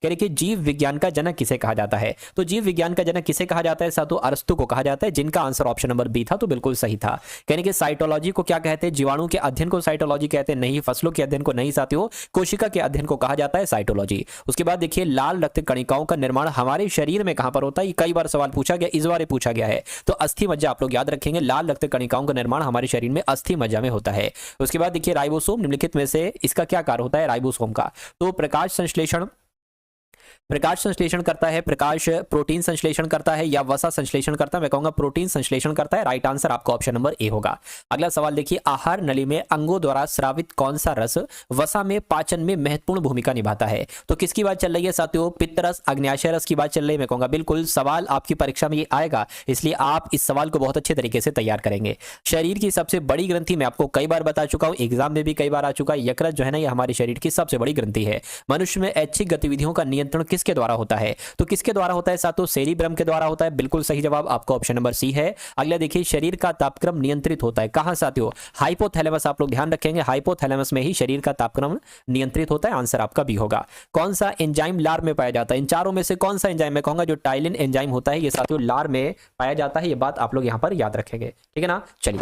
कह रहे कि जीव विज्ञान का जनक किसे कहा जाता है? तो जीव विज्ञान का जनक किसे कहा जाता है साथियों? अरस्तु को कहा जाता है, जिनका आंसर ऑप्शन नंबर बी था, तो बिल्कुल सही था। कहने कि साइटोलॉजी को क्या कहते हैं? जीवाणु के अध्ययन को साइटोलॉजी कहते हैं, नहीं। फसलों के अध्ययन को नहीं साथियों, कोशिका के अध्ययन को कहा जाता है साइटोलॉजी। उसके बाद देखिए लाल रक्त कणिकाओं का निर्माण हमारे शरीर में कहां पर होता है? कई बार सवाल पूछा गया, इस बार पूछा गया है। तो अस्थि मज्जा आप लोग याद रखेंगे, लाल रक्त कणिकाओं का निर्माण हमारे शरीर में अस्थि मज्जा में होता है। उसके बाद देखिए राइबोसोम निम्नलिखित में से इसका क्या कार्य होता है राइबोसोम का? तो प्रकाश संश्लेषण करता है, प्रकाश प्रोटीन संश्लेषण करता है या वसा संश्लेषण करता है? मैं कहूंगा प्रोटीन संश्लेषण करता है। राइट आंसर आपका ऑप्शन नंबर ए होगा। अगला सवाल देखिए, आहार नली में अंगों द्वारा स्रावित कौन सा रस वसा में पाचन में महत्वपूर्ण भूमिका निभाता है? तो किसकी बात चल रही है साथियों? पित्तरस, अग्न्याशय रस की बात चल रही है। मैं कहूंगा बिल्कुल सवाल आपकी परीक्षा में ये आएगा, इसलिए आप इस सवाल को बहुत अच्छे तरीके से तैयार करेंगे। शरीर की सबसे बड़ी ग्रंथि मैं आपको कई बार बता चुका हूं, एग्जाम में भी कई बार आ चुका है। यकृत जो है ना, ये हमारे शरीर की सबसे बड़ी ग्रंथि है। मनुष्य में ऐच्छिक गतिविधियों का नियंत्रण किसके द्वारा होता है? तो किसके द्वारा होता है साथियों? सेरिब्रम के द्वारा होता है। बिल्कुल सही जवाब आपका ऑप्शन नंबर सी है। अगला देखिए, शरीर का तापक्रम नियंत्रित होता है कहां साथियों? हाइपोथैलेमस। आप लोग ध्यान रखेंगे, हाइपोथैलेमस में ही शरीर का तापक्रम नियंत्रित होता है। आंसर आपका बी होगा। कौन सा एंजाइम लार में पाया जाता है? इन चारों में से कौन सा एंजाइम? मैं कहूंगा जो टाइलिन एंजाइम होता है, ये साथियों लार में पाया जाता है। ये बात आप लोग यहां पर याद रखेंगे, ठीक है ना। चलिए,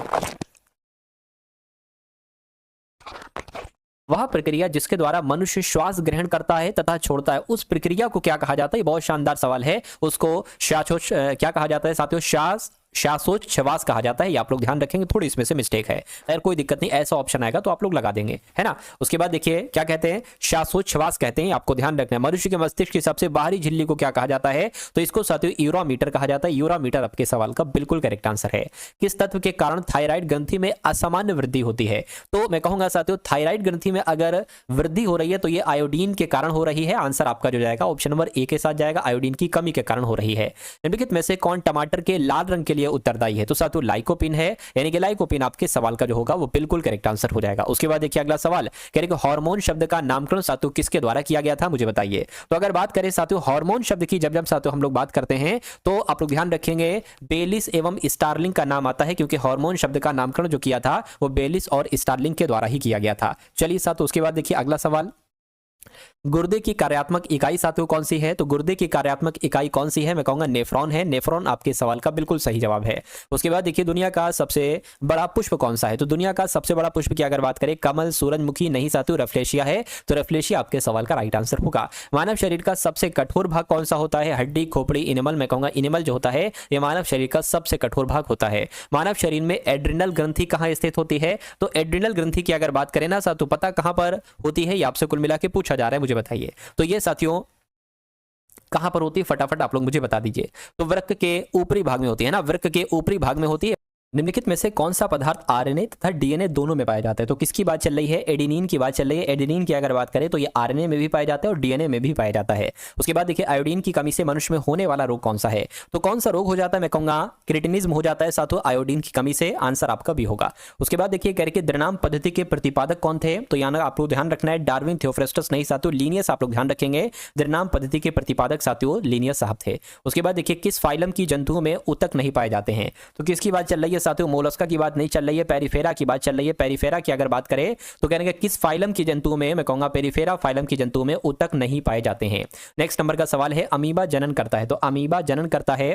वह प्रक्रिया जिसके द्वारा मनुष्य श्वास ग्रहण करता है तथा छोड़ता है, उस प्रक्रिया को क्या कहा जाता है? बहुत शानदार सवाल है। उसको क्या कहा जाता है साथियों? श्वासोच्छ्वास कहा जाता है। ये आप लोग ध्यान रखेंगे, थोड़ी इसमें से मिस्टेक है, अगर कोई दिक्कत नहीं, ऐसा ऑप्शन आएगा तो आप लोग लगा देंगे, है ना। उसके बाद देखिए क्या कहते हैं? श्वासोच्छ्वास कहते हैं, आपको ध्यान रखना है। मनुष्य के मस्तिष्क की सबसे बाहरी झिल्ली को क्या कहा जाता है? तो इसको साथियों यूरोमीटर कहा जाता है। यूरोमीटर आपके सवाल का बिल्कुल करेक्ट आंसर है। किस तत्व के कारण थायराइड ग्रंथि में असामान्य वृद्धि होती है? तो मैं कहूंगा साथियों थायराइड ग्रंथि में अगर वृद्धि हो रही है तो ये आयोडीन के कारण हो रही है। आंसर आपका जो जाएगा ऑप्शन नंबर ए के साथ जाएगा, आयोडीन की कमी के कारण हो रही है। निम्नलिखित में से कौन टमाटर के लाल रंग के लिए उत्तरदायी है? तो साथियों लाइकोपिन है, यानी कि लाइकोपिन आपके सवाल का जो होगा वो बिल्कुल करेक्ट आंसर हो जाएगा। उसके बाद देखिए अगला सवाल, कह रहे कि हार्मोन शब्द का नामकरण साथियों किसके द्वारा किया गया था? मुझे बताइए। तो अगर बात करें साथियों हार्मोन शब्द की, जब साथियों हम लोग बात करते हैं तो आप लोग ध्यान रखेंगे बेलिस एवं स्टार्लिंग का नाम आता है, क्योंकि हार्मोन शब्द का नामकरण जो किया था वो बेलिस और स्टार्लिंग के द्वारा ही किया गया था। चलिए साथियों, उसके बाद देखिए अगला सवाल, गुर्दे की कार्यात्मक इकाई साथियों कौन सी है? तो गुर्दे की कार्यात्मक इकाई कौन सी है? मैं कहूंगा नेफ्रॉन है। नेफ्रॉन आपके सवाल का बिल्कुल सही जवाब है। उसके बाद देखिए दुनिया का सबसे बड़ा पुष्प कौन सा है? तो दुनिया का सबसे बड़ा पुष्प की अगर बात करें, कमल, सूरजमुखी, नहीं साथियों रफ्लेशिया है। तो रफ्लेशिया आपके सवाल का राइट आंसर होगा। मानव शरीर का सबसे कठोर भाग कौन सा होता है? हड्डी, खोपड़ी, इनेमल। मैं कहूंगा इनेमल जो होता है ये मानव शरीर का सबसे कठोर भाग होता है। मानव शरीर में एड्रिनल ग्रंथि कहां स्थित होती है? तो एड्रिनल ग्रंथि की अगर बात करें ना साथियों, पता कहां पर होती है? ये आपसे कुल मिला के पूछा जा रहा है, मुझे बताइए। तो ये साथियों कहां पर होती है? फटाफट आप लोग मुझे बता दीजिए। तो वृक्क के ऊपरी भाग में होती है ना, वृक्क के ऊपरी भाग में होती है। निम्नलिखित में से कौन सा पदार्थ आरएनए तथा डीएनए दोनों में पाया जाता है? तो किसकी बात चल रही है? एडेनिन की बात चल रही है। एडेनिन की अगर बात करें तो ये आरएनए में भी पाया जाता है और डीएनए में भी पाया जाता है। उसके बाद देखिए आयोडीन की कमी से मनुष्य में होने वाला रोग कौन सा है? तो कौन सा रोग हो जाता है? मैं कहूंगा क्रिटिनिज्म हो जाता है साथियों आयोडीन की कमी से। आंसर आपका भी होगा। उसके बाद देखिए कह रहे कि द्रनाम पद्धति के प्रतिपादक कौन थे? तो यहाँ आप लोग ध्यान रखना है, डार्विन, थियोफ्रास्टस, नहीं साथियों लिनियस आप लोग ध्यान रखेंगे। द्रनाम पद्धति के प्रतिपादक साथियों लिनियस साहब थे। उसके बाद देखिए किस फाइलम की जंतुओं में ऊतक नहीं पाए जाते हैं? तो किसकी बात चल रही है साथियों? मोलस्का की बात नहीं चल रही है, पेरिफेरा की बात चल रही है। पेरिफेरा की अगर बात करें तो कहने कि किस फाइलम की जंतुओं में? मैं कहूंगा पेरिफेरा फाइलम की जंतुओं में ऊतक नहीं पाए जाते हैं। नेक्स्ट नंबर का सवाल है, अमीबा जनन करता है। तो अमीबा जनन करता है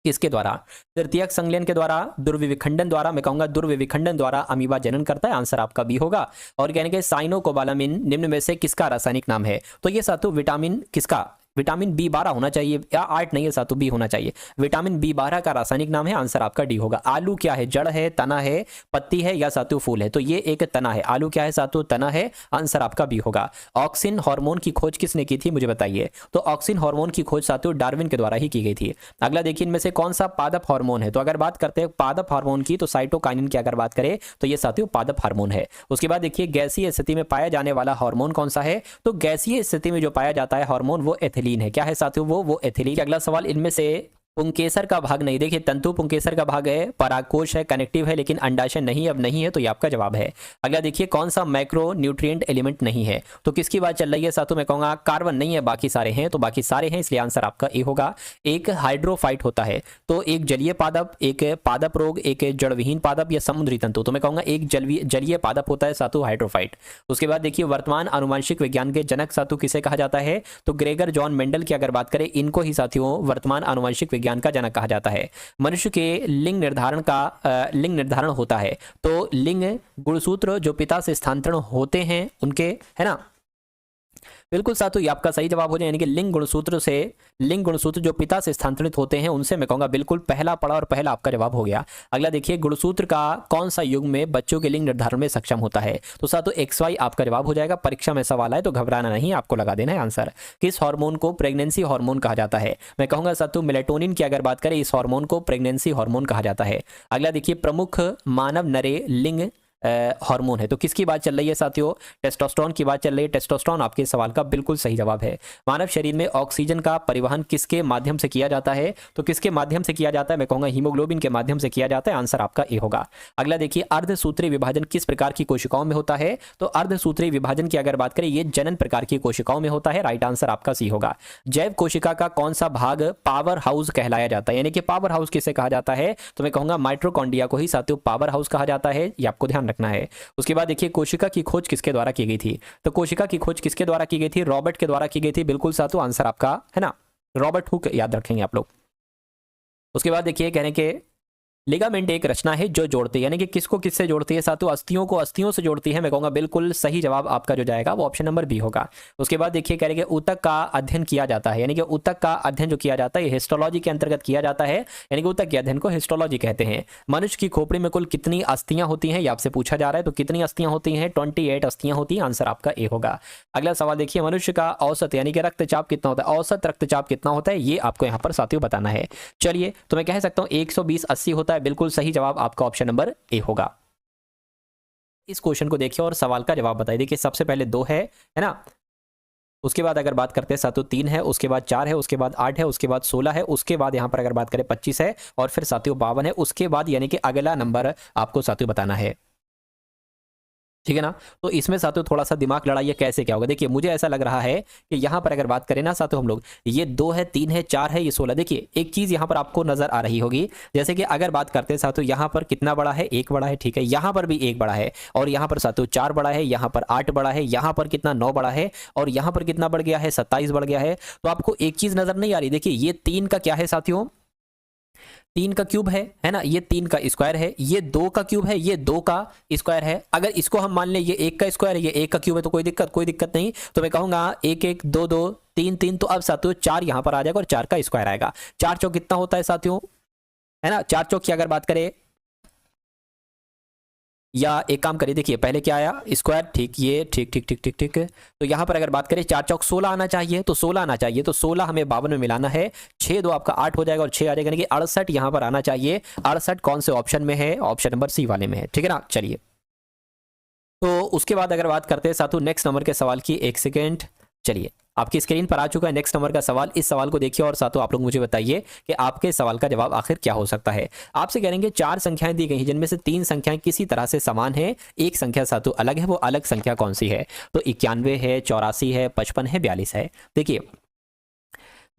किसके द्वारा? तृतीयक संलयन के द्वारा, दुर्विखंडन द्वारा। मैं कहूंगा दुर्विखंडन द्वारा अमीबा जनन करता है। आंसर आपका बी होगा। और कहने के साइनोकोबालामिन निम्न में से किसका रासायनिक नाम है? तो ये साथियों विटामिन किसका? विटामिन B12 होना चाहिए, या 8 नहीं है साथियों, बी होना चाहिए। विटामिन B12 का रासायनिक नाम है। आंसर आपका डी होगा। आलू क्या है? जड़ है, तना है, पत्ती है या साथियों फूल है? तो ये एक तना है। आलू क्या है साथियों? तना है। आंसर आपका बी होगा। ऑक्सिन हार्मोन की खोज किसने की थी? मुझे बताइए। तो ऑक्सिन हार्मोन की खोज साथियों डार्विन के द्वारा ही की गई थी। अगला देखिए इनमें से कौन सा पादप हार्मोन है? तो अगर बात करते हैं पादप हार्मोन की, तो साइटोकाइनिन की अगर बात करें तो ये साथियों पादप हार्मोन है। उसके बाद देखिए गैसीय स्थिति में पाया जाने वाला हार्मोन कौन सा है? तो गैसीय स्थिति में जो पाया जाता है हार्मोन वो एथिलीन है। क्या है साथियों? वो एथिलीन। अगला सवाल, इनमें से पुंकेसर का भाग नहीं, देखिए तंतु पुंकेसर का भाग है, परागकोश है, कनेक्टिव है, लेकिन अंडाशय नहीं, अब नहीं है, तो ये आपका जवाब है। अगला देखिए कौन सा मैक्रो न्यूट्रिएंट एलिमेंट नहीं है, तो किसकी बात चल रही है साथों? मैं कहूँगा कार्बन नहीं है, बाकी सारे हैं, तो बाकी सारे हैं, इसलिए आंसर आपका ए होगा। एक हाइड्रोफाइट होता है, तो एक जलीय पादप, एक पादप रोग, एक जड़विहीन पादप या समुद्री तंतु, तो मैं कहूँगा एक जलीय पादप होता है साथू हाइड्रोफाइट। उसके बाद देखिए वर्तमान आनुवंशिक विज्ञान के जनक साथू किसे कहा जाता है? तो ग्रेगर जॉन मेंडल की अगर बात करें, इनको ही साथियों वर्तमान आनुवंशिक विज्ञान का जनक कहा जाता है। मनुष्य के लिंग निर्धारण होता है, तो लिंग गुणसूत्र जो पिता से स्थानांतरण होते हैं उनके, है ना, बिल्कुल साथों ये आपका सही जवाब हो जाए, यानी कि लिंग गुणसूत्र जो पिता से स्थानांतरित होते हैं उनसे मैं कहूंगा बिल्कुल पहला पड़ा और पहला आपका जवाब हो गया। अगला देखिए गुणसूत्र का कौन सा युग में बच्चों के लिंग निर्धारण में सक्षम होता है? तो साथों XY आपका जवाब हो जाएगा। परीक्षा में सवाल आए तो घबराना नहीं, आपको लगा देना है आंसर। किस हार्मोन को प्रेगनेंसी हार्मोन कहा जाता है? मैं कहूंगा साथों मेलेटोनिन की अगर बात करें, इस हार्मोन को प्रेगनेंसी हार्मोन कहा जाता है। अगला देखिए प्रमुख मानव नरे लिंग हार्मोन है, तो किसकी बात चल रही है साथियों? टेस्टोस्टेरोन की बात चल रही है। टेस्टोस्टेरोन आपके सवाल का बिल्कुल सही जवाब है। मानव शरीर में ऑक्सीजन का परिवहन किसके माध्यम से किया जाता है? तो किसके माध्यम से किया जाता है? मैं कहूंगा हीमोग्लोबिन के माध्यम से किया जाता है। आंसर आपका ए होगा। अगला देखिए अर्धसूत्री विभाजन किस प्रकार की कोशिकाओं में होता है? तो अर्धसूत्री विभाजन की अगर बात करें, ये जनन प्रकार की कोशिकाओं में होता है। राइट आंसर आपका सी होगा। जैव कोशिका का कौन सा भाग पावर हाउस कहलाया जाता है? यानी कि पावर हाउस किसे कहा जाता है? तो मैं कहूंगा माइटोकॉन्ड्रिया को ही साथियों पावर हाउस कहा जाता है, ये आपको ध्यान रखना है। उसके बाद देखिए कोशिका की खोज किसके द्वारा की गई थी? तो कोशिका की खोज किसके द्वारा की गई थी? रॉबर्ट के द्वारा की गई थी। बिल्कुल साथों आंसर आपका है ना, रॉबर्ट हुक याद रखेंगे आप लोग। उसके बाद देखिए कह रहे हैं कि लिगामेंट एक रचना है जो जोड़ती है, यानी कि किसको किससे जोड़ती है साथियों? अस्थियों को अस्थियों से जोड़ती है। मैं कहूंगा बिल्कुल सही जवाब आपका जो जाएगा वो ऑप्शन नंबर बी होगा। उसके बाद देखिए कह रहे हैं कि ऊतक का अध्ययन किया जाता है, यानी कि ऊतक का अध्ययन जो किया जाता है हिस्टोलॉजी के अंतर्गत किया जाता है, यानी कि ऊतक के अध्ययन को हिस्टोलॉजी कहते हैं। मनुष्य की खोपड़ी में कुल कितनी अस्थियां होती हैं, ये आपसे पूछा जा रहा है। तो कितनी अस्थियां होती हैं? 28 अस्थियां होती हैं। आंसर आपका ए होगा। अगला सवाल देखिए मनुष्य का औसत यानी कि रक्तचाप कितना होता है? औसत रक्तचाप कितना होता है, ये आपको यहाँ पर साथियों बताना है। चलिए तो मैं कह सकता हूँ 120/80 होता है। बिल्कुल सही जवाब आपका ऑप्शन नंबर ए होगा। इस क्वेश्चन को देखिए और सवाल का जवाब बताइए। देखिए सबसे पहले 2 है ना, उसके बाद अगर बात करते हैं साथियों 3 है, उसके बाद 4 है, उसके बाद 8 है, उसके बाद 16 है, उसके बाद यहां पर अगर बात करें 25 है, और फिर साथियों 52 है। उसके बाद यानी कि अगला नंबर आपको साथियों बताना है, ठीक है ना। तो इसमें साथियों थोड़ा सा दिमाग लड़ाइए कैसे क्या होगा। देखिए मुझे ऐसा लग रहा है कि यहाँ पर अगर बात करें ना साथियों हम लोग, ये 2 है, 3 है, 4 है, ये 16। देखिए एक चीज यहाँ पर आपको नजर आ रही होगी, जैसे कि अगर बात करते हैं साथियों यहाँ पर कितना बड़ा है? 1 बड़ा है, ठीक है। यहाँ पर भी 1 बड़ा है, और यहाँ पर साथियों 4 बड़ा है, यहाँ पर 8 बड़ा है, यहाँ पर कितना 9 बड़ा है, और यहाँ पर कितना बढ़ गया है? 27 बढ़ गया है। तो आपको एक चीज नजर नहीं आ रही? देखिए ये 3 का क्या है साथियों? 3 का क्यूब है ना, ये 3 का स्क्वायर है। ये 2 का क्यूब है, ये 2 का स्क्वायर है। अगर इसको हम मान लें ये 1 का स्क्वायर है, ये 1 का क्यूब है, तो कोई दिक्कत नहीं। तो मैं कहूंगा 1 1 2 2 3 3, तो अब साथियों 4 यहां पर आ जाएगा और 4 का स्क्वायर आएगा। 4 चौक कितना होता है साथियों, है ना? 4 चौक की अगर बात करें, या एक काम करिए, देखिए पहले क्या आया? स्क्वायर, ठीक, ये ठीक ठीक ठीक ठीक ठीक। तो यहां पर अगर बात करें 4 चौक 16 आना चाहिए, तो 16 आना चाहिए, तो 16 हमें 52 में मिलाना है। 6 2 आपका 8 हो जाएगा, और 6 आ जाएगा, यानी कि 68 यहां पर आना चाहिए। 68 कौन से ऑप्शन में है? ऑप्शन नंबर सी वाले में है, ठीक है ना। चलिए तो उसके बाद अगर बात करते हैं साथियों नेक्स्ट नंबर के सवाल की, 1 सेकेंड, चलिए आपकी स्क्रीन पर आ चुका है नेक्स्ट नंबर का सवाल। इस सवाल को देखिए और साथों आप लोग मुझे बताइए कि आपके सवाल का जवाब आखिर क्या हो सकता है। आपसे कहेंगे 4 संख्याएं दी गई हैं, जिनमें से 3 संख्याएं किसी तरह से समान है, एक संख्या साथों अलग है, वो अलग संख्या कौन सी है? तो 91 है, 84 है, 55 है, 42 है। देखिए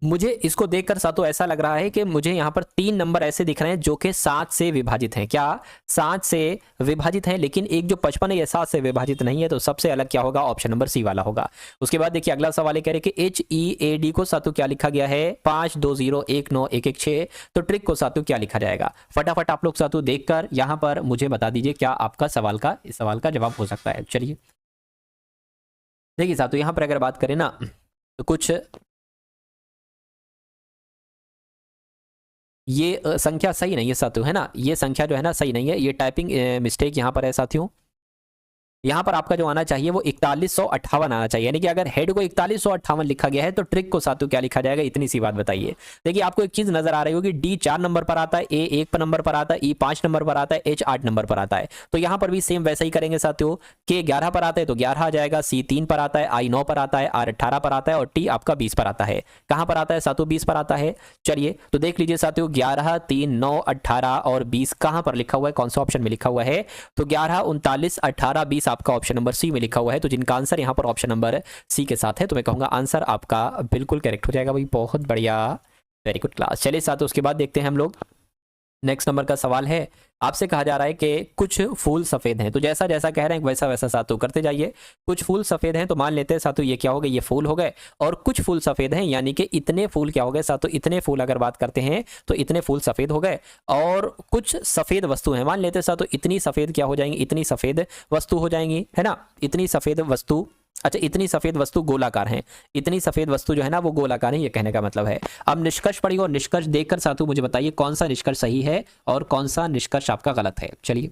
मुझे इसको देखकर साथों ऐसा लग रहा है कि मुझे यहाँ पर 3 नंबर ऐसे दिख रहे हैं जो कि 7 से विभाजित हैं। क्या 7 से विभाजित हैं? लेकिन एक जो 55 है ये 7 से विभाजित नहीं है, तो सबसे अलग क्या होगा? ऑप्शन नंबर सी वाला होगा। उसके बाद देखिए अगला सवाल है, कह रहे कि HEAD को साथों क्या लिखा गया है? 52019116। तो ट्रिक को साथों क्या लिखा जाएगा? फटाफट आप लोग साथों देखकर यहाँ पर मुझे बता दीजिए क्या आपका इस सवाल का जवाब हो सकता है। चलिए देखिए साथों यहाँ पर अगर बात करें ना, तो कुछ ये संख्या सही नहीं है साथियों, है ना। ये संख्या जो है ना सही नहीं है, ये टाइपिंग मिस्टेक यहाँ पर है साथियों। यहाँ पर आपका जो आना चाहिए वो 4158 आना चाहिए, यानी कि अगर हेड को 4158 लिखा गया है तो ट्रिक को साथियों क्या लिखा जाएगा, इतनी सी बात बताइए। देखिए आपको एक चीज नजर आ रही होगी, डी 4 नंबर पर आता है, ए 1 नंबर पर आता है, ई 5 नंबर पर आता है, एच 8 नंबर पर आता है। तो यहाँ पर भी सेम वैसा ही करेंगे साथियों, के 11 पर आता है तो 11 आ जाएगा, सी 3 पर आता है, आई 9 पर आता है, आर 18 पर आता है और टी आपका 20 पर आता है। कहां पर आता है साथियों, 20 पर आता है। चलिए तो देख लीजिए साथियों, 11 3 9 18 और 20 कहां पर लिखा हुआ है, कौन सा ऑप्शन में लिखा हुआ है, तो 11 39 18 20 आपका ऑप्शन नंबर सी में लिखा हुआ है। तो जिनका आंसर यहाँ पर ऑप्शन नंबर सी के साथ है तो मैं कहूंगा आंसर आपका बिल्कुल करेक्ट हो जाएगा भाई, बहुत बढ़िया, वेरी गुड क्लास। चलिए साथियों उसके बाद देखते हैं हम लोग नेक्स्ट नंबर का सवाल है। आपसे कहा जा रहा है कि कुछ फूल सफेद हैं, तो जैसा जैसा कह रहे हैं वैसा वैसा सातु करते जाइए। कुछ फूल सफेद हैं तो मान लेते हैं सातु ये क्या हो गए, ये फूल हो गए, और कुछ फूल सफेद हैं यानी कि इतने फूल क्या हो गए सातु, इतने फूल अगर बात करते हैं तो इतने फूल सफेद हो गए। और कुछ सफेद वस्तु हैं, मान लेते हैं सातु इतनी सफेद क्या हो जाएंगी, इतनी सफेद वस्तु हो जाएंगी, है ना, इतनी सफेद वस्तु, अच्छा इतनी सफेद वस्तु गोलाकार हैं, इतनी सफेद वस्तु जो है ना वो गोलाकार है, ये कहने का मतलब है। अब निष्कर्ष पढ़िए और निष्कर्ष देखकर साथू मुझे बताइए कौन सा निष्कर्ष सही है और कौन सा निष्कर्ष आपका गलत है। चलिए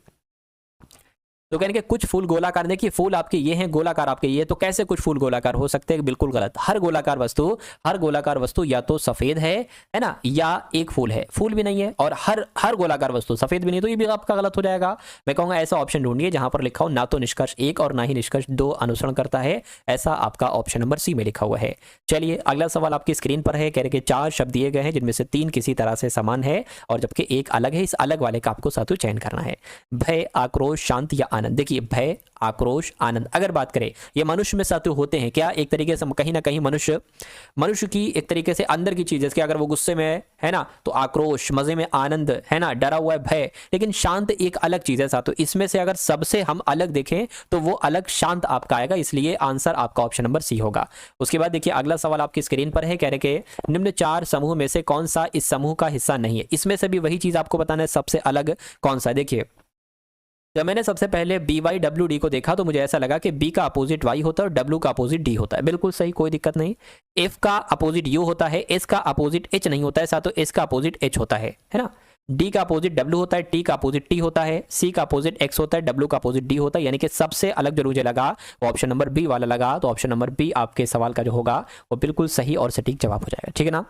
तो कहने के कुछ फूल गोलाकार, देखिए फूल आपके ये हैं, गोलाकार आपके ये, तो कैसे कुछ फूल गोलाकार हो सकते हैं, बिल्कुल गलत। हर गोलाकार वस्तु या तो सफेद है ना, या एक फूल है, फूल भी नहीं है, और हर गोलाकार वस्तु सफेद भी नहीं, तो ये भी आपका गलत हो जाएगा। मैं कहूंगा ऐसा ऑप्शन ढूंढिए जहां पर लिखा हो ना तो निष्कर्ष 1 और ना ही निष्कर्ष 2 अनुसरण करता है, ऐसा आपका ऑप्शन नंबर सी में लिखा हुआ है। चलिए अगला सवाल आपकी स्क्रीन पर है, कह रहे कि 4 शब्द दिए गए हैं जिनमें से 3 किसी तरह से समान है और जबकि एक अलग है, इस अलग वाले का आपको साथू चयन करना है। भय, आक्रोश, शांत या आनंद। देखिए भय, आक्रोश, आनंद अगर बात करें ये मनुष्य में साथू होते हैं क्या, एक तरीके से कहीं ना कहीं मनुष्य की एक तरीके से अंदर की चीज है कि अगर वो गुस्से में है ना तो आक्रोश, मजे में आनंद, है ना, डरा हुआ है भय, लेकिन शांत एक अलग चीज है साथू। इसमें से अगर सबसे हम अलग देखें तो वो अलग शांत आपका आएगा, इसलिए आंसर आपका ऑप्शन नंबर सी होगा। उसके बाद देखिए अगला सवाल आपकी स्क्रीन पर है, कह रहे कि निम्न 4 समूह में से कौन सा इस समूह का हिस्सा नहीं है। इसमें से भी वही चीज आपको बताना है, सबसे अलग कौन सा है। देखिए जब मैंने सबसे पहले BYWD को देखा तो मुझे ऐसा लगा कि B का अपोजिट Y होता है और W का अपोजिट D होता है, बिल्कुल सही, कोई दिक्कत नहीं। F का अपोजिट U होता है, S का अपोजिट H नहीं होता है साथ, तो S का अपोजिट H होता है ना। D का अपोजिट W होता है, T का अपोजिट T होता है, C का अपोजिट X होता है, W का अपोजिट D होता है, यानी कि सबसे अलग जो मुझे लगा वो ऑप्शन नंबर B वाला लगा। तो ऑप्शन नंबर B आपके सवाल का जो होगा वो बिल्कुल सही और सटीक जवाब हो जाएगा, ठीक है ना।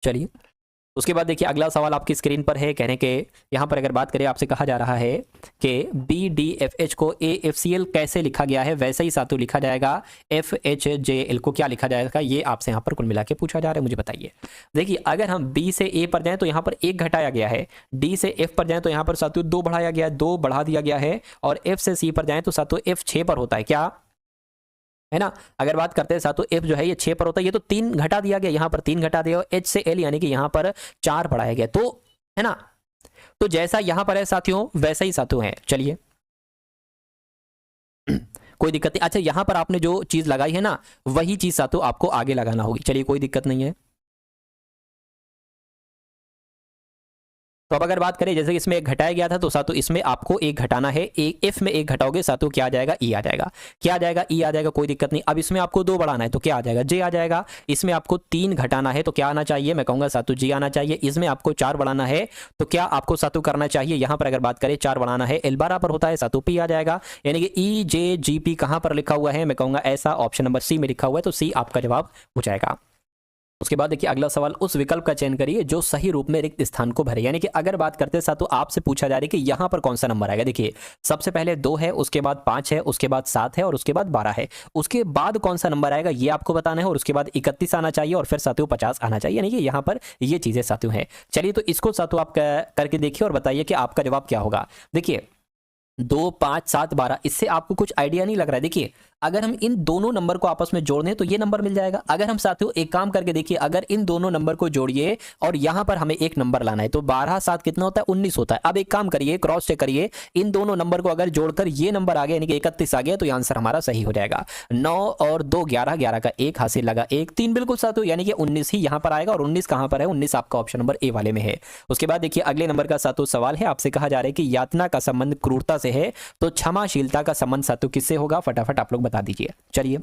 चलिए उसके बाद देखिए अगला सवाल आपकी स्क्रीन पर है, कहने के यहाँ पर अगर बात करें आपसे कहा जा रहा है कि BDFH को AFCL कैसे लिखा गया है, वैसे ही साथू लिखा जाएगा FHJL को क्या लिखा जाएगा, ये आपसे यहाँ पर कुल मिला के पूछा जा रहा है, मुझे बताइए। देखिए अगर हम B से A पर जाएं तो यहाँ पर 1 घटाया गया है, D से F पर जाएं तो यहाँ पर साथू 2 बढ़ाया गया है, 2 बढ़ा दिया गया है, और F से C पर जाएं तो साथू F 6 पर होता है, क्या है ना। अगर बात करते हैं साथों F जो है ये 6 पर होता है, ये तो 3 घटा दिया गया, यहाँ पर 3 घटा दिया, H से L यानी कि यहाँ पर 4 बढ़ाया गया, तो है ना। तो जैसा यहाँ पर है साथियों वैसा ही साथियों है। चलिए कोई दिक्कत नहीं। अच्छा यहाँ पर आपने जो चीज लगाई है ना वही चीज साथियों आपको आगे लगाना होगी, चलिए कोई दिक्कत नहीं है। तो अब अगर बात करें जैसे कि इसमें 1 घटाया गया था तो सातों इसमें आपको 1 घटाना है, एक F में 1 घटाओगे सातों क्या आ जाएगा, E आ जाएगा, क्या आ जाएगा, E आ जाएगा, कोई दिक्कत नहीं। अब इसमें आपको 2 बढ़ाना है तो क्या आ जाएगा, J आ जाएगा। इसमें आपको 3 घटाना है तो क्या आना चाहिए, मैं कहूंगा सातों G आना चाहिए। इसमें आपको 4 बढ़ाना है तो क्या आपको सातों करना चाहिए, यहाँ पर अगर बात करें 4 बढ़ाना है, L बराबर होता है सातों P आ जाएगा, यानी कि EJGP कहाँ पर लिखा हुआ है, मैं कहूंगा ऐसा ऑप्शन नंबर C में लिखा हुआ है, तो C आपका जवाब हो जाएगा। उसके बाद देखिए अगला सवाल, उस विकल्प का चयन करिए जो सही रूप में रिक्त स्थान को भरे, यानी कि अगर बात करते साथ तो आपसे पूछा जा रहा है कि यहाँ पर कौन सा नंबर आएगा। देखिए सबसे पहले 2 है, उसके बाद 5 है, उसके बाद 7 है और उसके बाद 12 है, उसके बाद कौन सा नंबर आएगा ये आपको बताना है, और उसके बाद 31 आना चाहिए और फिर साथियों 50 आना चाहिए, यानी कि यहाँ पर ये चीजें साथियों हैं। चलिए तो इसको साथियों आप करके देखिए और बताइए कि आपका जवाब क्या होगा। देखिए 2 5 7 12, इससे आपको कुछ आइडिया नहीं लग रहा है। देखिए अगर हम इन दोनों नंबर को आपस में जोड़ दें तो ये नंबर मिल जाएगा। अगर हम साथियों एक काम करके देखिए, अगर इन दोनों नंबर को जोड़िए और यहां पर हमें एक नंबर लाना है तो 12 7 कितना होता है, 19 होता है। अब एक काम करिए, क्रॉस चेक करिए, इन दोनों नंबर को अगर जोड़कर ये नंबर आ गया यानी कि 31 आ गया तो ये आंसर हमारा सही हो जाएगा। 9 और 2 11, 11 का 1 हासिल लगा 1, 3 बिल्कुल साथियों, यानी कि 19 ही यहां पर आएगा। और 19 कहां पर है, 19 आपका ऑप्शन नंबर ए वाले में है। उसके बाद देखिए अगले नंबर का साथियों सवाल है, आपसे कहा जा रहा है कि यातना का संबंध क्रूरता से है तो क्षमाशीलता का संबंध साथियों किससे होगा, फटाफट आप लोग बता दीजिए। चलिए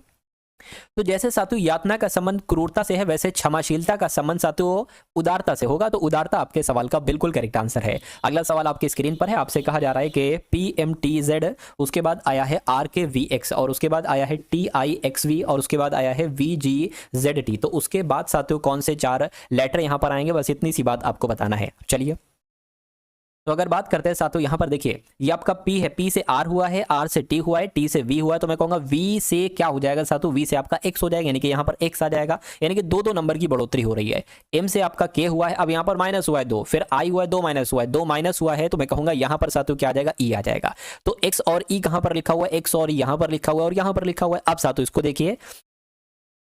तो जैसे साथियों यातना का संबंध क्रूरता से है, वैसे क्षमाशीलता का संबंध साथियों उदारता से होगा। तो उदारता आपके सवाल का बिल्कुल करेक्ट आंसर है। अगला सवाल आपके स्क्रीन पर है, आपसे कहा जा रहा है कि PMTZ, उसके बाद आया है RKVX, और उसके बाद आया है TIXV, और उसके बाद आया है VGZT। तो उसके बाद साथियों कौन से 4 लेटर यहां पर आएंगे, बस इतनी सी बात आपको बताना है। चलिए तो अगर बात करते हैं साथियों, यहां पर देखिए ये आपका P है, P से R हुआ है, R से T हुआ है, T से V हुआ है। तो मैं कहूंगा V से क्या हो जाएगा साथियों, V से आपका X हो जाएगा, यानी कि यहां पर X आ जाएगा, यानी कि 2-2 नंबर की बढ़ोतरी हो रही है। M से आपका K हुआ है, अब यहां पर माइनस हुआ है 2, फिर I हुआ है 2 माइनस हुआ है, 2 माइनस हुआ है, तो मैं कहूंगा यहां पर साथियों क्या आ जाएगा, E आ जाएगा। तो X और E कहां पर लिखा हुआ है, X और E यहां पर लिखा हुआ है और यहां पर लिखा हुआ है। अब साथियों इसको देखिए,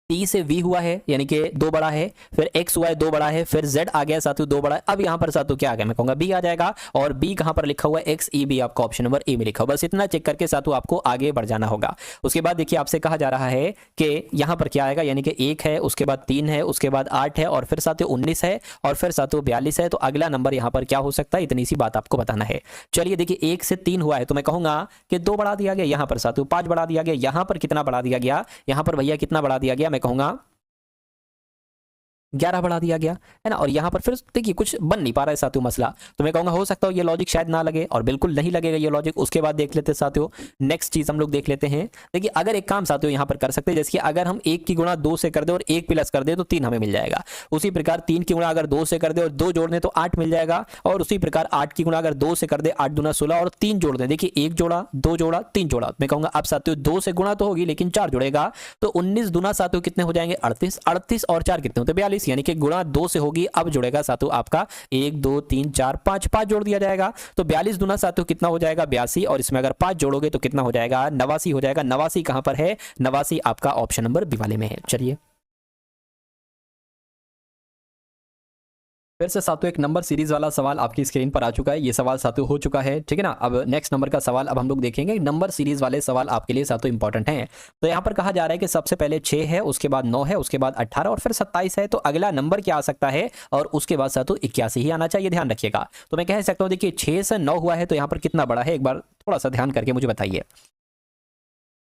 T से V हुआ है यानी कि 2 बड़ा है, फिर X हुआ है 2 बड़ा है, फिर Z आ गया साथियों 2 बड़ा है। अब यहां पर साथियों क्या आ गया, मैं कहूंगा B आ जाएगा, और B कहां पर लिखा हुआ है, XEB, आपका ऑप्शन नंबर ए में लिखा हुआ। बस इतना चेक करके साथियों आपको आगे बढ़ जाना होगा। उसके बाद देखिए आपसे कहा जा रहा है कि यहां पर क्या आएगा, यानी कि 1 है, उसके बाद 3 है, उसके बाद 8 है, और फिर साथियों 19 है, और फिर साथियों 42 है। तो अगला नंबर यहां पर क्या हो सकता है, इतनी सी बात आपको बताना है। चलिए देखिए 1 से 3 हुआ है, तो मैं कहूंगा कि 2 बढ़ा दिया गया, यहां पर साथियों 5 बढ़ा दिया गया, यहां पर कितना बढ़ा दिया गया, यहां पर भैया कितना बढ़ा दिया गया, मैं कहूंगा 11 बढ़ा दिया गया है ना। और यहां पर फिर देखिए कुछ बन नहीं पा रहा है साथियों मसला, तो मैं कहूंगा हो सकता है ये लॉजिक शायद ना लगे, और बिल्कुल नहीं लगेगा ये लॉजिक। उसके बाद देख लेते हैं साथियों, नेक्स्ट चीज हम लोग देख लेते हैं। देखिए अगर एक काम साथियों यहां पर कर सकते हैं, जैसे कि अगर हम 1 की गुणा 2 से कर दे और 1 प्लस कर दे तो 3 हमें मिल जाएगा। उसी प्रकार 3 की गुणा अगर 2 से कर दे और 2 जोड़ दें तो 8 मिल जाएगा। और उसी प्रकार 8 की गुणा अगर 2 से कर दे, 8 दूना 16, और 3 जोड़ दें, देखिए 1 जोड़ा, 2 जोड़ा, 3 जोड़ा, मैं कहूंगा अब साथियों 2 से गुणा तो होगी लेकिन 4 जुड़ेगा, तो 19 दूना साथियों कितने हो जाएंगे, 38, 38 और 4 कितने होते हैं, 42, यानी कि गुणा 2 से होगी। अब जुड़ेगा साथियों आपका 1 2 3 4 5, 5 जोड़ दिया जाएगा, तो 42 दूना साथियों कितना हो जाएगा, 82, और इसमें अगर 5 जोड़ोगे तो कितना हो जाएगा, 89 हो जाएगा। 89 कहां पर है, 89 आपका ऑप्शन नंबर बी वाले में है। चलिए फिर से साथियों एक नंबर सीरीज वाला सवाल आपकी स्क्रीन पर आ चुका है। ये सवाल साथियों हो चुका है, ठीक है ना। अब नेक्स्ट नंबर का सवाल अब हम लोग देखेंगे। नंबर सीरीज वाले सवाल आपके लिए साथियों इंपॉर्टेंट हैं। तो यहाँ पर कहा जा रहा है कि सबसे पहले 6 है, उसके बाद 9 है, उसके बाद 18 और फिर 27 है। तो अगला नंबर क्या आ सकता है, और उसके बाद साथियों 81 ही आना चाहिए, ध्यान रखिएगा। तो मैं कह सकता हूँ देखिए 6 से 9 हुआ है, तो यहाँ पर कितना बड़ा है, एक बार थोड़ा सा ध्यान करके मुझे बताइए।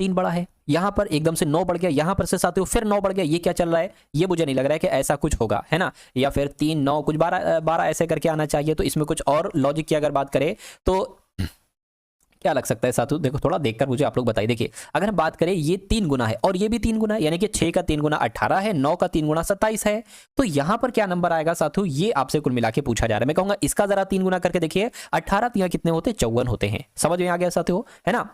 3 बड़ा है, यहां पर एकदम से 9 बढ़ गया, यहां पर से साथियों फिर 9 बढ़ गया, ये क्या चल रहा है, ये मुझे नहीं लग रहा है कि ऐसा कुछ होगा, है ना। या फिर 3 9 कुछ 12 12 ऐसे करके आना चाहिए। तो इसमें कुछ और लॉजिक की अगर बात करें तो क्या लग सकता है साथियों, देखो थोड़ा देखकर मुझे आप लोग बताइए। देखिए अगर हम बात करें ये 3 गुना है और ये भी 3 गुना है, यानी कि 6 का 3 गुना 18 है, 9 का 3 गुना 27 है। तो यहां पर क्या नंबर आएगा साथियों, ये आपसे कुल मिला के पूछा जा रहा है। मैं कहूंगा इसका जरा 3 गुना करके देखिए, 18 3 कितने होते हैं, 54 होते हैं। समझ में आ गया साथियों, है ना।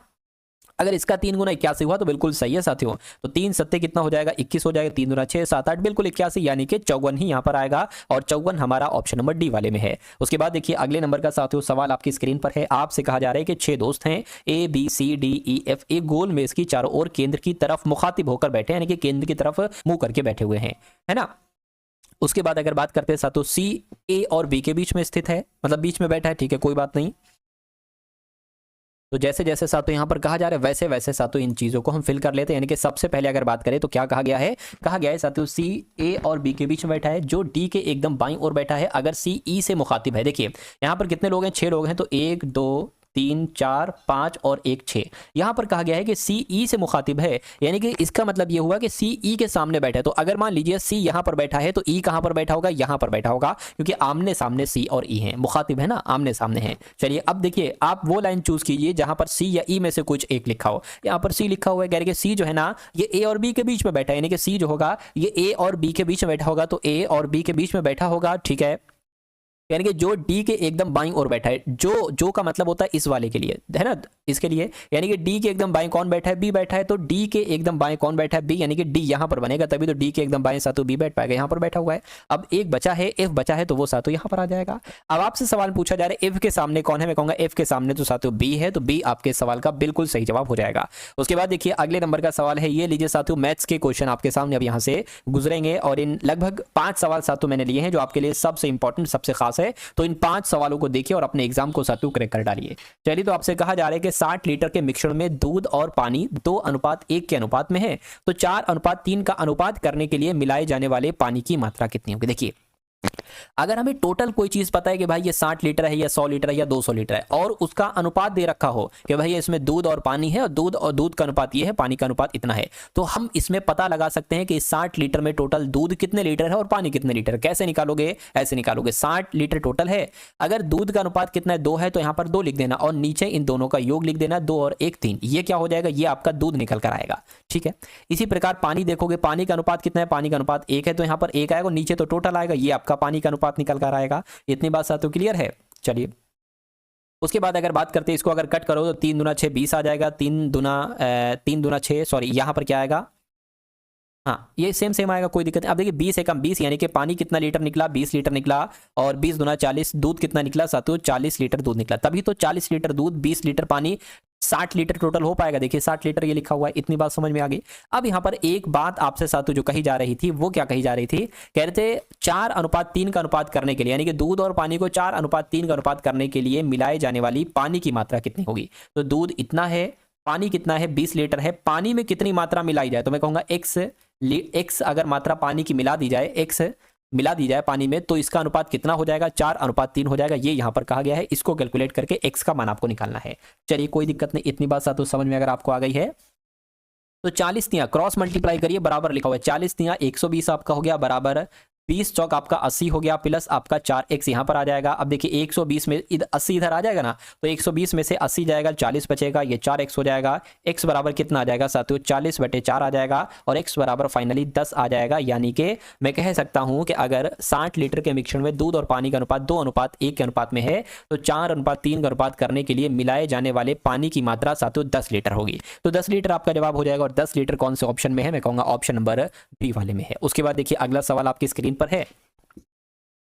अगर इसका 3 गुना 81 हुआ तो बिल्कुल सही है साथियों। तो 3 सत्ते कितना हो जाएगा, 21 हो जाएगा, 3 गुना 6 7 8, बिल्कुल 81, यानी कि 54 ही यहाँ पर आएगा, और 54 हमारा ऑप्शन नंबर डी वाले में है। उसके बाद देखिए अगले नंबर का साथियों सवाल आपकी स्क्रीन पर है। आपसे कहा जा रहा है कि 6 दोस्त हैं ABCDEF, एक गोल मेज की चारों ओर केंद्र की तरफ मुखातिब होकर बैठे, यानी कि केंद्र की तरफ मुंह करके बैठे हुए हैं, है ना। उसके बाद अगर बात करते हैं साथियों C A और B के बीच में स्थित है, मतलब बीच में बैठा है, ठीक है कोई बात नहीं। तो जैसे जैसे सातों यहाँ पर कहा जा रहा है वैसे वैसे सातों इन चीजों को हम फिल कर लेते हैं। यानी कि सबसे पहले अगर बात करें तो क्या कहा गया है, कहा गया है साथियों सी ए और बी के बीच में बैठा है, जो डी के एकदम बाईं ओर बैठा है। अगर सी ई से मुखातिब है, देखिए यहाँ पर कितने लोग हैं, 6 लोग हैं, तो 1 2 3 4 5 और 1 6। यहां पर कहा गया है कि सी ई से मुखातिब है, यानी कि इसका मतलब यह हुआ कि सी ई के सामने बैठा है। तो अगर मान लीजिए सी यहां पर बैठा है तो ई कहां पर बैठा होगा, यहां पर बैठा होगा, क्योंकि आमने सामने सी और ई हैं, मुखातिब है ना, आमने सामने हैं। चलिए अब देखिए आप वो लाइन चूज कीजिए जहां पर सी या ई में से कुछ एक लिखा हो। यहां पर सी लिखा हुआ है, कह रहे कि सी जो है ना ये ए और बी के बीच में बैठा है, यानी कि सी जो होगा ये ए और बी के बीच में बैठा होगा, तो ए और बी के बीच में बैठा होगा, ठीक है। यानी कि जो डी के एकदम बाईं ओर बैठा है, जो का मतलब होता है इस वाले के लिए, है ना, इसके लिए, यानी कि डी के एकदम बाएं कौन बैठा है, बी बैठा है। तो डी के एकदम बाएं कौन बैठा है, बी, यानी कि डी यहां पर बनेगा तभी तो डी के एकदम बाएं सातों बी बैठ पाएगा, यहां पर बैठा हुआ है। अब एक बचा है, एफ बचा है, तो वो सातों यहां पर आ जाएगा। अब आपसे सवाल पूछा जा रहा है एफ के सामने कौन है, मैं कहूंगा एफ के सामने तो सातों बी है, तो बी आपके सवाल का बिल्कुल सही जवाब हो जाएगा। उसके बाद देखिए अगले नंबर का सवाल है, ये लीजिए साथियों मैथ्स के क्वेश्चन आपके सामने अब यहां से गुजरेंगे, और इन लगभग 5 सवाल साथियों मैंने लिए हैं जो आपके लिए सबसे इंपॉर्टेंट सबसे खास है। तो इन 5 सवालों को देखिए और अपने एग्जाम को साथियों क्रैक कर डालिए। चलिए तो आपसे कहा जा रहा है कि 60 लीटर के मिश्रण में दूध और पानी 2:1 के अनुपात में है, तो 4:3 का अनुपात करने के लिए मिलाए जाने वाले पानी की मात्रा कितनी होगी। देखिए अगर हमें टोटल कोई चीज़ पता है कि भाई ये 60 लीटर है या 100 लीटर है या 200 लीटर है और उसका अनुपात दे रखा हो कि भाई इसमें दूध और पानी है और दूध का अनुपात ये है, पानी का अनुपात इतना है, तो हम इसमें पता लगा सकते हैं कि 60 लीटर में टोटल दूध कितने लीटर है और पानी कितने लीटर। कैसे निकालोगे? ऐसे निकालोगे, 60 लीटर टोटल है, अगर दूध का अनुपात कितना है 2 है तो यहाँ पर 2 लिख देना और नीचे इन दोनों का योग लिख देना, 2 और 1 3। ये क्या हो जाएगा? ये आपका दूध निकल कर आएगा। ठीक है, इसी प्रकार पानी देखोगे, पानी का अनुपात कितना है? पानी का अनुपात 1 है तो यहाँ पर 1 आएगा, नीचे तो टोटल आएगा, ये आपका पानी का अनुपात निकल कर आएगा। इतनी बात साथ तो क्लियर है। चलिए उसके बाद अगर बात करते हैं, इसको अगर कट करो तो 3 दूना 6 20 आ जाएगा, 3 दूना 6, सॉरी यहाँ पर क्या आएगा, हाँ ये सेम आएगा, कोई दिक्कत नहीं। अब देखिए 20 एकम 20 यानी कि पानी कितना लीटर निकला? 20 लीटर निकला, और 20 दूना 40, दूध कितना निकला साथियों? 40 लीटर दूध निकला। तभी तो 40 लीटर दूध 20 लीटर पानी 60 लीटर टोटल हो पाएगा। देखिए 60 लीटर ये लिखा हुआ है, इतनी बात समझ में आ गई। अब यहाँ पर एक बात आपसे साथियों जो कही जा रही थी, वो क्या कही जा रही थी? कह रहे थे 4:3 का अनुपात करने के लिए, यानी कि दूध और पानी को 4:3 का अनुपात करने के लिए मिलाए जाने वाली पानी की मात्रा कितनी होगी? तो दूध इतना है, पानी कितना है? 20 लीटर है, पानी में कितनी मात्रा मिलाई जाए? तो मैं कहूँगा x अगर मात्रा पानी की मिला दी जाए, x मिला दी जाए पानी में, तो इसका अनुपात कितना हो जाएगा? 4:3 हो जाएगा। ये यहाँ पर कहा गया है, इसको कैलकुलेट करके x का मान आपको निकालना है। चलिए कोई दिक्कत नहीं, इतनी बात साथ समझ में अगर आपको आ गई है तो 40 तियाँ क्रॉस मल्टीप्लाई करिए, बराबर लिखा हुआ है 40 तियाँ 120 आपका हो गया, बराबर 20 चौक आपका 80 हो गया, प्लस आपका 4x यहाँ पर आ जाएगा। अब देखिए 120 में 80 इधर आ जाएगा ना, तो 120 में से 80 जाएगा, 40 बचेगा, ये 4x हो जाएगा। x बराबर कितना आ जाएगा साथियों? 40/4 आ जाएगा, और x बराबर फाइनली 10 आ जाएगा। यानी कि मैं कह सकता हूँ कि अगर 60 लीटर के मिक्सचर में दूध और पानी का अनुपात 2:1 के अनुपात में है, तो 4:3 का अनुपात करने के लिए मिलाए जाने वाले पानी की मात्रा साथियों 10 लीटर होगी। तो 10 लीटर आपका जवाब हो जाएगा। और 10 लीटर कौन से ऑप्शन में है? मैं कहूँगा ऑप्शन नंबर बी वाले में है। उसके बाद देखिए अगला सवाल आपकी स्क्रीन पर है।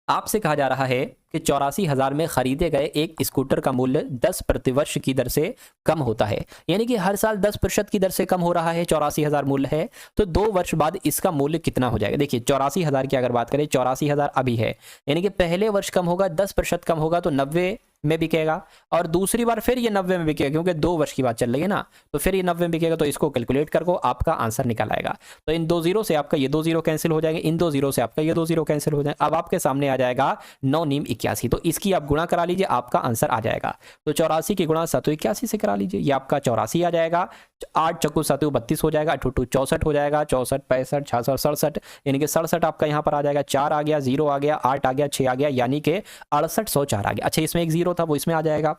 आपसे कहा जा रहा है कि 84,000 में खरीदे गए एक स्कूटर का मूल्य 10 प्रतिवर्ष की दर से कम होता है, यानी कि हर साल 10% की दर से कम हो रहा है। 84,000 मूल्य है, तो 2 वर्ष बाद इसका मूल्य कितना हो जाएगा? देखिए 84,000 की अगर बात करें, 84,000 अभी है, यानी कि पहले वर्ष कम होगा, 10% कम होगा तो 90 में बिकेगा, और दूसरी बार फिर ये 90 में बिकेगा, क्योंकि 2 वर्ष की बात चल रही है ना, तो फिर ये 90 में बिकेगा। तो इसको कैलकुलेट करके आपका आंसर निकल आएगा। तो इन 2 जीरो से आपका ये 2 जीरो कैंसिल हो जाएंगे, इन 2 जीरो से आपका ये 2 जीरो कैंसिल हो जाएंगे। अब आपके सामने आ जाएगा 9 नीम 81, तो इसकी आप गुणा करा लीजिए, आपका आंसर आ जाएगा। तो 84 की गुणा 781 से करा लीजिए, ये आपका 84 आ जाएगा। 8 चक्कू 7 32 हो जाएगा, 8 2 64 हो जाएगा, 64 65 66 67, यानी कि 67 आपका यहाँ पर आ जाएगा। 4 आ गया, 0 आ गया, 8 आ गया, 6 आ गया, यानी कि 6804 आ गया। अच्छा इसमें एक 0 था, वो इसमें आ जाएगा,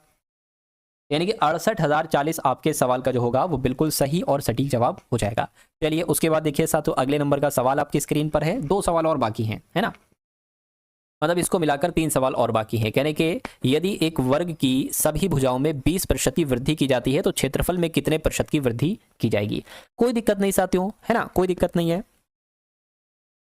यानी कि 68,040 आपके सवाल का जो होगा वो बिल्कुल सही और सटीक जवाब हो जाएगा। चलिए उसके बाद देखिए साथियों अगले नंबर का सवाल आपकी स्क्रीन पर है। 2 सवाल और बाकी हैं, है ना, मतलब इसको मिलाकर 3 सवाल और बाकी हैं। कहने के यदि एक वर्ग की सभी भुजाओं में 20% की वृद्धि की जाती है तो क्षेत्रफल में कितने प्रतिशत की वृद्धि की जाएगी? कोई दिक्कत नहीं साथियों, है ना, कोई दिक्कत नहीं है,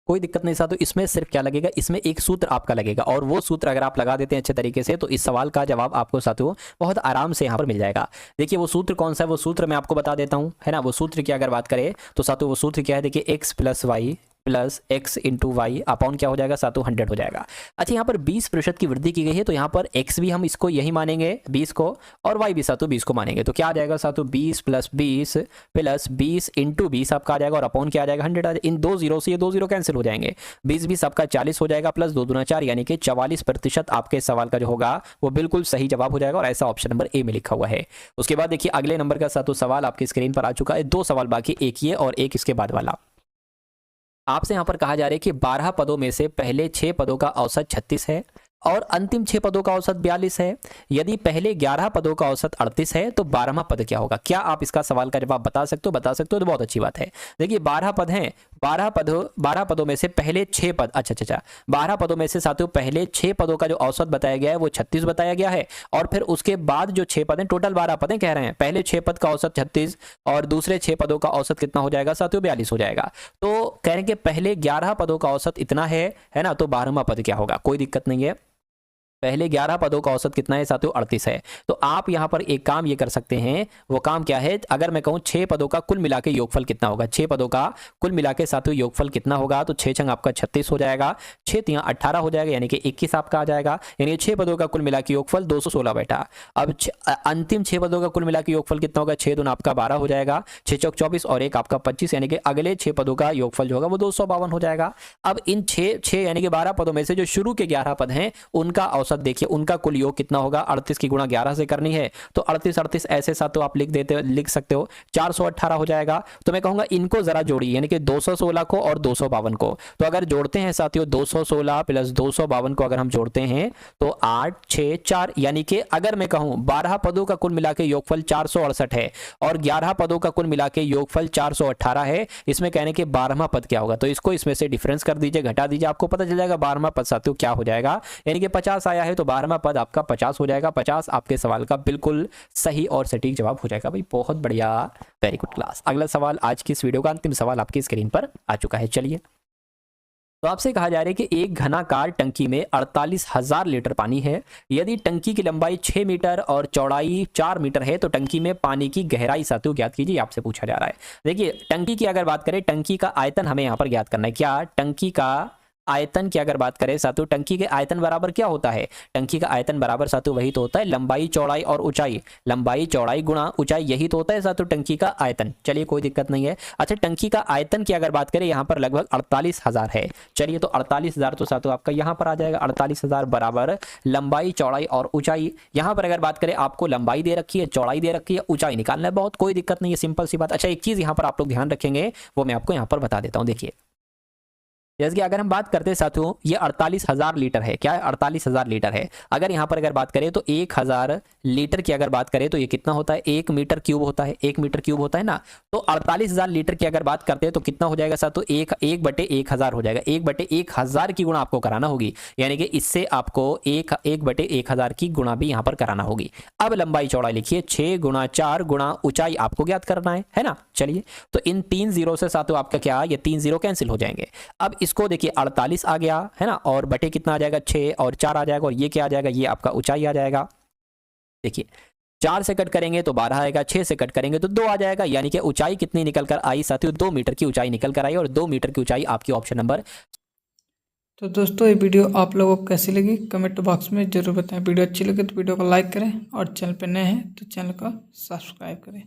कोई दिक्कत नहीं साथियों। इसमें सिर्फ क्या लगेगा, इसमें एक सूत्र आपका लगेगा, और वो सूत्र अगर आप लगा देते हैं अच्छे तरीके से तो इस सवाल का जवाब आपको साथियों बहुत आराम से यहाँ पर मिल जाएगा। देखिए वो सूत्र कौन सा है, वो सूत्र मैं आपको बता देता हूँ, है ना। वो सूत्र की अगर बात करें तो साथियों वो सूत्र क्या है, देखिए x + y plus x into Y upon क्या हो जाएगा साथियों 100 हो जाएगा। अच्छा यहाँ पर 20% की वृद्धि की गई है, तो यहाँ पर x भी हम इसको यही मानेंगे 20 को, और y भी साथियों 20 को मानेंगे। तो क्या आ जाएगा साथियों 20 + 20 प्लस 20 इंटू 20 आपका आ जाएगा, और अपॉन क्या आ जाएगा 100 आ जाएगा। इन 2 जीरो से ये 2 जीरो कैंसिल हो जाएंगे, 20 आपका 40 हो जाएगा, प्लस 2 दूना 4 यानी कि 44% आपके सवाल का जो होगा वो बिल्कुल सही जवाब हो जाएगा, और ऐसा ऑप्शन नंबर ए में लिखा हुआ है। उसके बाद देखिए अगले नंबर का साथियों सवाल आपकी स्क्रीन पर आ चुका है। 2 सवाल बाकी, एक ये और एक इसके बाद वाला। आपसे यहाँ पर कहा जा रहा है कि 12 पदों में से पहले 6 पदों का औसत 36 है और अंतिम 6 पदों का औसत 42 है। यदि पहले 11 पदों का औसत 38 है तो 12वां पद क्या होगा? क्या आप इसका सवाल का जवाब बता सकते हो? बता सकते हो तो बहुत अच्छी बात है। देखिए 12 पद हैं, 12 पदों में से पहले 6 पद, अच्छा 12 पदों में से साथियों पहले 6 पदों का जो औसत बताया गया है वो 36 बताया गया है, और फिर उसके बाद जो 6 पद हैं, टोटल 12 पद कह रहे हैं, पहले 6 पद का औसत 36 और दूसरे 6 पदों का औसत कितना हो जाएगा साथियों 42 हो जाएगा। तो कह रहे हैं कि पहले 11 पदों का औसत इतना है ना, तो 12वां पद क्या होगा? कोई दिक्कत नहीं है, पहले 11 पदों का औसत कितना है साथियों, 38 है। तो आप यहाँ पर एक काम ये कर सकते हैं, वो काम क्या है, अगर मैं कहूँ 6 पदों का कुल मिला के योगफल कितना होगा, 6 पदों का कुल मिला के साथियों योगफल कितना होगा, तो 6 छंग आपका 36 हो जाएगा, 6 तियां 18 हो जाएगा, यानी कि 21 आपका आ जाएगा। यानी 6 पदों का कुल मिला के योगफल 216 बेटा। अब अंतिम 6 पदों का कुल मिला के योगफल कितना होगा, 6 दूना आपका 12 हो जाएगा, 6 चौक 24 और 1 आपका 25, यानी कि अगले 6 पदों का योगफल जो होगा वो 252 हो जाएगा। अब इन 6 यानी कि 12 पदों में से जो शुरू के 11 पद हैं उनका औसत देखिए, उनका कुल योग कितना होगा, 38 की गुणा 11 से करनी है, तो 38 ऐसे साथ आप लिख सकते हो, 418 हो जाएगा। तो मैं कहूंगा इनको जरा जोड़िए, यानी कि 216 को और 252 को। तो अगर जोड़ते हैं साथियों 216 प्लस 252 को अगर हम जोड़ते हैं तो 8 6 4, यानी कि अगर मैं कहूं 12 पदों का कुल मिला के योगफल 468 है और 11 पदों का कुल मिला के योगफल 418 है। इसमें कहने के 12वां पद क्या होगा, तो इसको इसमें से डिफरेंस कर दीजिए, घटा दीजिए, आपको पता चल जाएगा 12वां पद साथियों क्या हो जाएगा, यानी कि 50 आया है तो 12वां पद आपका 50 हो जाएगा। 50 आपके सवाल का बिल्कुल सही और सटीक जवाब हो जाएगा। भाई बहुत बढ़िया, वेरी गुड क्लास। अगला सवाल, आज की इस वीडियो का अंतिम सवाल आपकी स्क्रीन पर आ चुका है। चलिए, तो आपसे कहा जा रहा है कि एक घनाकार टंकी में 48,000 लीटर पानी है। यदि टंकी की लंबाई 6 मीटर और चौड़ाई 4 मीटर है तो टंकी में पानी की गहराई साथियों ज्ञात कीजिए, आपसे पूछा जा रहा है। देखिए टंकी की अगर बात करें, टंकी का आयतन हमें यहाँ पर ज्ञात करना है। क्या टंकी का आयतन की अगर बात करें साथियों, टंकी के आयतन बराबर क्या होता है, टंकी का आयतन बराबर साथियों वही तो होता है लंबाई चौड़ाई और ऊंचाई, लंबाई चौड़ाई गुणा ऊंचाई, यही तो होता है साथियों टंकी का आयतन। चलिए कोई दिक्कत नहीं है। अच्छा, टंकी का आयतन की अगर बात करें यहाँ पर लगभग 48,000 है। चलिए तो 48,000 तो साथियों आपका यहाँ पर आ जाएगा, 48,000 बराबर लंबाई चौड़ाई और ऊंचाई। यहाँ पर अगर बात करें आपको लंबाई दे रखी है, चौड़ाई दे रखी है, ऊंचाई निकालना है, बहुत कोई दिक्कत नहीं है, सिंपल सी बात। अच्छा, एक चीज यहाँ पर आप लोग ध्यान रखेंगे, वो मैं आपको यहाँ पर बता देता हूँ। देखिए जैसे कि अगर हम बात करते हैं साथियों, ये 48,000 लीटर है। क्या है, 48,000 लीटर है। अगर यहाँ पर अगर बात करें तो 1,000 लीटर की अगर बात करें तो ये कितना होता है, 1 मीटर क्यूब होता है, 1 मीटर क्यूब होता है ना। तो 48,000 लीटर की अगर बात करते हैं तो कितना हो जाएगा साथियों, 1/1000 हो जाएगा। 1/1000 की गुणा आपको कराना होगी, यानी कि इससे आपको 1/1000 की गुणा भी यहाँ पर कराना होगी। अब लंबाई चौड़ाई लिखिए, 6 गुणा 4 गुणा ऊंचाई आपको ज्ञात करना है ना। चलिए तो इन 3 जीरो से साथियों आपका क्या, ये 3 जीरो कैंसिल हो जाएंगे। अब इसको देखिए 48 आ गया है ना, और बटे कितना आ जाएगा, 6 और 4 आ जाएगा, और ये क्या आ जाएगा, ये आपका ऊंचाई आ जाएगा। देखिए 4 से कट करेंगे तो 12 आएगा, 6 से कट करेंगे तो 2 आ जाएगा, यानी कि ऊंचाई कितनी निकल कर आई साथियों, 2 मीटर की ऊंचाई निकल कर आई, और 2 मीटर की ऊंचाई आपकी ऑप्शन नंबर। तो दोस्तों ये वीडियो आप लोगों को कैसी लगी कमेंट बॉक्स में जरूर बताएं। वीडियो अच्छी लगे तो वीडियो को लाइक करें और चैनल पर नए हैं तो चैनल को सब्सक्राइब करें।